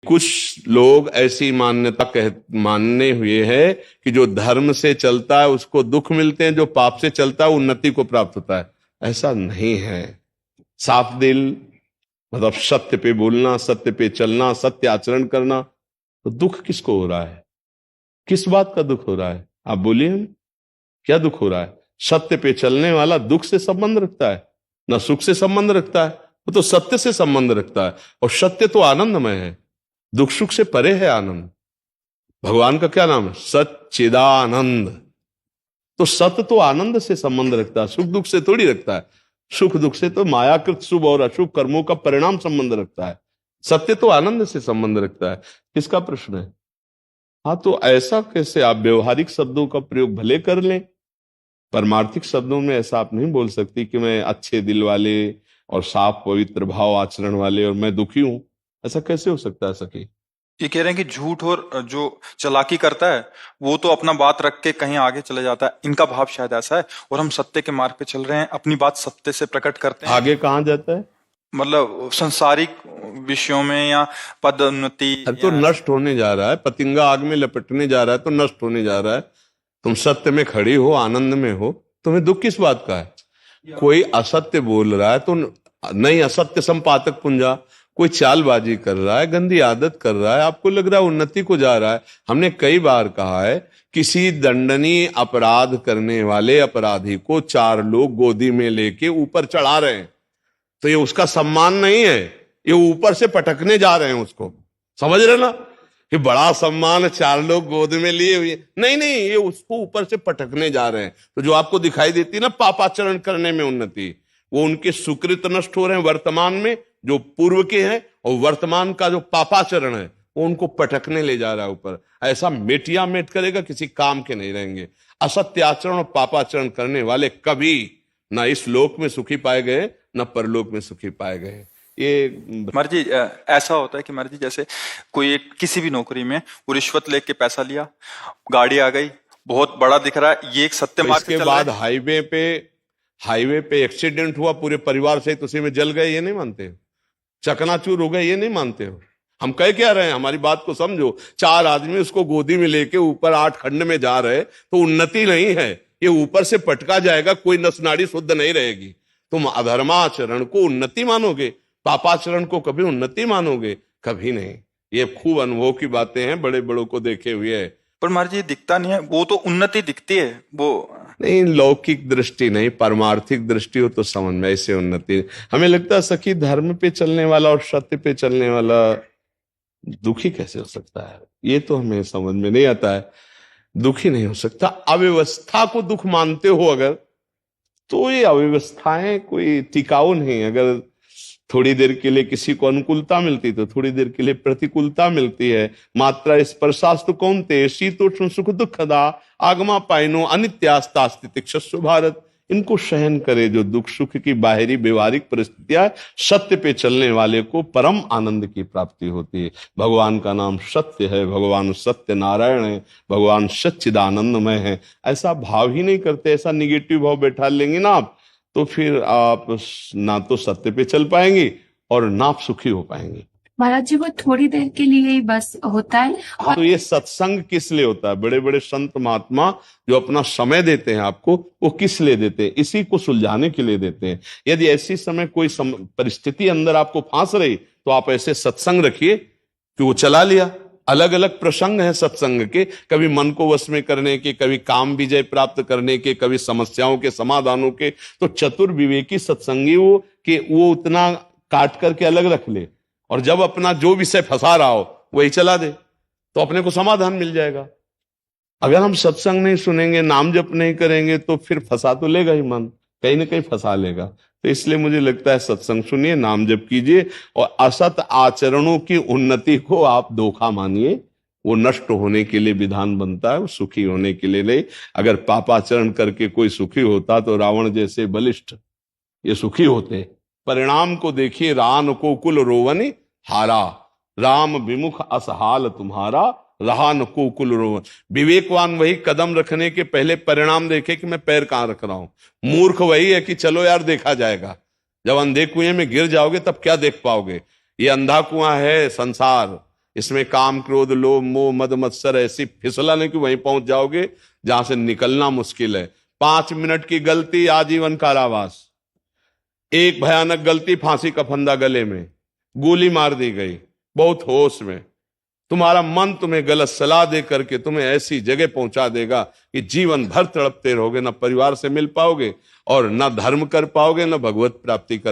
कुछ लोग ऐसी मान्यता मानने हुए है कि जो धर्म से चलता है उसको दुख मिलते हैं, जो पाप से चलता है उन्नति को प्राप्त होता है। ऐसा नहीं है। साफ दिल मतलब सत्य पे बोलना, सत्य पे चलना, सत्य आचरण करना। तो दुख किसको हो रहा है? किस बात का दुख हो रहा है? आप बोलिए हम, क्या दुख हो रहा है? सत्य पे चलने वाला दुख से संबंध रखता है, ना सुख से संबंध रखता है। वो तो सत्य से संबंध रखता है, और सत्य तो आनंदमय है, दुख सुख से परे है आनंद। भगवान का क्या नाम है? सच्चिदानंद। तो सत्य तो आनंद से संबंध रखता है, सुख दुख से थोड़ी रखता है। सुख दुख से तो मायाकृत शुभ और अशुभ कर्मों का परिणाम संबंध रखता है। सत्य तो आनंद से संबंध रखता है। किसका प्रश्न है? हाँ, तो ऐसा कैसे? आप व्यवहारिक शब्दों का प्रयोग भले कर लें, परमार्थिक शब्दों में ऐसा आप नहीं बोल सकती कि मैं अच्छे दिल वाले और साफ पवित्र भाव आचरण वाले और मैं दुखी हूं। ऐसा कैसे हो सकता है सखी? ये कह रहे हैं कि झूठ और जो चालाकी करता है वो तो अपना बात रख के कहीं आगे चले जाता है, इनका भाव शायद ऐसा है। और हम सत्य के मार्ग पे चल रहे हैं, अपनी बात सत्य से प्रकट करते हैं। आगे कहाँ जाता है? मतलब संसारिक विषयों में या पदोन्नति अरे तो नष्ट होने जा रहा है, पतंगा आग में लपटने जा रहा है, तो नष्ट होने जा रहा है। तुम सत्य में खड़ी हो, आनंद में हो, तुम्हें दुख किस बात का है? कोई असत्य बोल रहा है तो नहीं, असत्य संपातक पुंजा, कोई चालबाजी कर रहा है, गंदी आदत कर रहा है, आपको लग रहा है उन्नति को जा रहा है। हमने कई बार कहा है, किसी दंडनीय अपराध करने वाले अपराधी को चार लोग गोदी में लेके ऊपर चढ़ा रहे हैं, तो ये उसका सम्मान नहीं है, ये ऊपर से पटकने जा रहे हैं उसको। समझ रहे ना? कि बड़ा सम्मान, चार लोग गोद में लिए हुए, नहीं नहीं, ये उसको ऊपर से पटकने जा रहे हैं। तो जो आपको दिखाई देती है ना पापाचरण करने में उन्नति, वो उनके सुकृत नष्ट हो रहे हैं वर्तमान में, जो पूर्व के हैं, और वर्तमान का जो पापाचरण है वो उनको पटकने ले जा रहा है ऊपर। ऐसा मेटिया मेट करेगा, किसी काम के नहीं रहेंगे। असत्य आचरण और पापाचरण करने वाले कभी ना इस लोक में सुखी पाए गए, न परलोक में सुखी पाए गए। ये मर्जी ऐसा होता है कि मर्जी जैसे कोई किसी भी नौकरी में वो रिश्वत लेके पैसा लिया, गाड़ी आ गई, बहुत बड़ा दिख रहा है, ये एक सत्य मार्ग इसके बाद हाईवे पे एक्सीडेंट हुआ, पूरे परिवार सहित उसी में जल गए, ये नहीं मानते हो? चकनाचूर हो गए, ये नहीं मानते हो? हम कह क्या रहे हैं, हमारी बात को समझो। चार आदमी उसको गोदी में लेके ऊपर 8 खंड में जा रहे, तो उन्नति नहीं है, ये ऊपर से पटका जाएगा, कोई नस नाड़ी शुद्ध नहीं रहेगी। तुम अधर्माचरण को उन्नति मानोगे, पापाचरण को कभी उन्नति मानोगे? कभी नहीं। ये खूब अनुभव की बातें हैं, बड़े बड़ों को देखे हुए है। पर महाराज ये दिखता नहीं है, वो तो उन्नति दिखती है, वो नहीं, लौकिक दृष्टि नहीं, परमार्थिक दृष्टि हो तो समझ में ऐसे उन्नति। हमें लगता है सखी, धर्म पे चलने वाला और सत्य पे चलने वाला दुखी कैसे हो सकता है? ये तो हमें समझ में नहीं आता है। दुखी नहीं हो सकता। अव्यवस्था को दुख मानते हो अगर, तो ये अव्यवस्थाएं कोई टिकाऊ नहीं। अगर थोड़ी देर के लिए किसी को अनुकूलता मिलती तो थोड़ी देर के लिए प्रतिकूलता मिलती है। मात्रा स्पर्शास्तु कौन्तेय शीतोष्ण सुख दुखदा आगमा पाइनो अनित्यास्तास्ति तिक्षस्व भारत। इनको सहन करे जो दुख सुख की बाहरी व्यवहारिक परिस्थितियां, सत्य पे चलने वाले को परम आनंद की प्राप्ति होती है। भगवान का नाम सत्य है, भगवान सत्य नारायण है, भगवान सच्चिदानंदमय है। ऐसा भाव ही नहीं करते, ऐसा निगेटिव भाव बैठा लेंगे ना आप, तो फिर आप ना तो सत्य पे चल पाएंगे और ना आप सुखी हो पाएंगे। महाराज जी, वो थोड़ी देर के लिए ही बस होता है। तो ये सत्संग किस लिए होता है? बड़े बड़े संत महात्मा जो अपना समय देते हैं आपको, वो किस लिए देते हैं? इसी को सुलझाने के लिए देते हैं। यदि ऐसी समय कोई परिस्थिति अंदर आपको फांस रही, तो आप ऐसे सत्संग रखिए कि वो चला लिया। अलग अलग प्रसंग है सत्संग के, कभी मन को वश में करने के, कभी काम विजय प्राप्त करने के, कभी समस्याओं के समाधानों के। तो चतुर विवेकी सत्संगी वो कि वो उतना काट करके अलग रख ले, और जब अपना जो विषय फंसा रहा हो वही चला दे, तो अपने को समाधान मिल जाएगा। अगर हम सत्संग नहीं सुनेंगे, नाम जप नहीं करेंगे, तो फिर फंसा तो लेगा ही मन, कहीं ना कहीं फंसा लेगा। तो इसलिए मुझे लगता है सत्संग सुनिए, नाम जप कीजिए, और असत आचरणों की उन्नति को आप धोखा मानिए। वो नष्ट होने के लिए विधान बनता है, वो सुखी होने के लिए नहीं। अगर पापाचरण करके कोई सुखी होता तो रावण जैसे बलिष्ठ ये सुखी होते। परिणाम को देखिए, रान को कुल रोवनी हारा, राम विमुख असहाल तुम्हारा, रहा न को कुल रोवन। विवेकवान वही कदम रखने के पहले परिणाम देखे कि मैं पैर कहां रख रहा हूं। मूर्ख वही है कि चलो यार देखा जाएगा। जब अंधे कुएं में गिर जाओगे तब क्या देख पाओगे? ये अंधा कुआं है संसार, इसमें काम क्रोध लोभ मोह मद मत्सर ऐसी फिसलन है कि वहीं पहुंच जाओगे जहां से निकलना मुश्किल है। 5 मिनट की गलती आजीवन कारावास, एक भयानक गलती फांसी का फंदा गले में, गोली मार दी गई बहुत होश में। तुम्हारा मन तुम्हें गलत सलाह दे करके तुम्हें ऐसी जगह पहुंचा देगा कि जीवन भर तड़पते रहोगे, न परिवार से मिल पाओगे और न धर्म कर पाओगे, न भगवत प्राप्ति कर